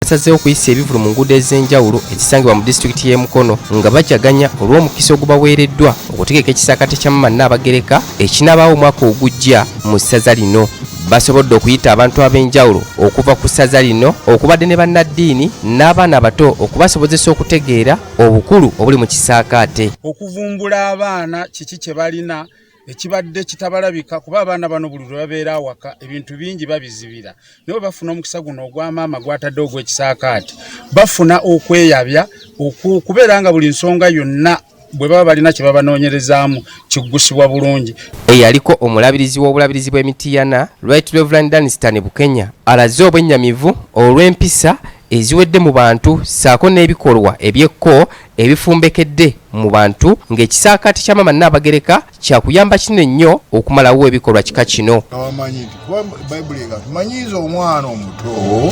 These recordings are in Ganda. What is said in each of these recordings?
basazeewo okuyisa ebivvulu mu nguudo ez'enjawulo ezisangibwa mu disitulikiti y'e Mukono nga bajaganya olw'omukisa ogubaweereddwa okutegeka ekisaakate kya Maama Nnaabagereka ekinaabaawo omwaka ogujja mu ssaza lino. Basobodde okuyita abantu ab'enjawulo okuva ku ssaza lino okubadde ne bannaddiini n'abaana abato okubasobozesa okutegeera obukulu obuli mu kisaakaate. Okuvumbula abaana kiki kye balina ekibadde kitabalabika kuba abaana bano buli lwe babeera awaka ebintu bingi babizibira. Naye bafuna omukisa guno ogwa maama gwatadde ogw'ekisaakaate bafuna okweyabya okubeera nga buli nsonga yonna bwe baba balina kye babanoonyerezaamu kiggusibwa bulungi. Eyaliko omulabirizi w'obulabirizi bw'emitiana Right Reverend Danistan Bukenya alaze obwennyamivu olw'empisa eziwedde mu bantu saako n'ebikolwa ebyekko ebifumbekedde mu bantu ng'ekisaakaate kya Maama Nnaabagereka kyakuyamba kinene nnyo okumalawo ebikolwa kika kino. Abamanyi kuba Bayibuli emanyiiza omwana omuto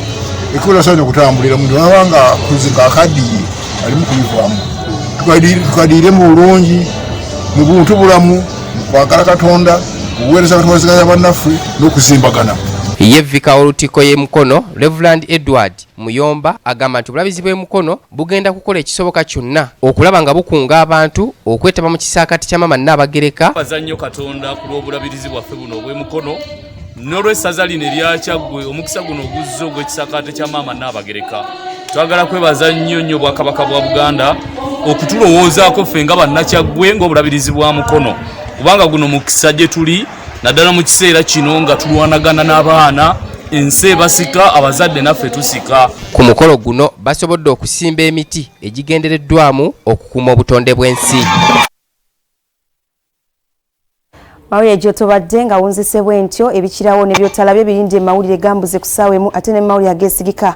ekikola saanya okutambulira muntu nabanga kuzinga akaddiye alimu kubivaamu tukaddiire mu bulungi mu buntu bulamu mu kwagala Katonda okuweereza abatwaziganya bannaffe n'okuzimbagana. Ye vika olutiko y'e Mukono Reverend Edward Muyomba agamba nti obulabizi bw'e Mukono bugenda kukola ekisoboka kyonna okulaba nga bukunga abantu okwetaba mu kisaakaate kya Maama Nnaabagereka. Baza nnyo Katonda ku lw'obulabirizi bwaffe buno obw'e Mukono n'olw'essaza lino eryakyaggwe omukisa guno oguzze ogw'ekisaakaate kya Maama Nnaabagereka. Twagala kwebaza nnyo Bwakabaka bwa Buganda okutulowoozaako ffe nga bannakyaggwe ng'obulabirizi bwa Mukono kubanga guno mukisa gye tuli naddala mu kiseera kino nga tulwanagana n'abaana ensi ebasika abazadde naffe tusika. Ku mukolo guno basobodde okusimba emiti egigendereddwamu okukuuma obutonde bw'ensi. Mawulire gy'otobadde nga wunzise bwentyo ebikirawo ne by'otalabye birinde mawulire Gambuuze ku ssaawa emu ate ne mawulire Ageesigika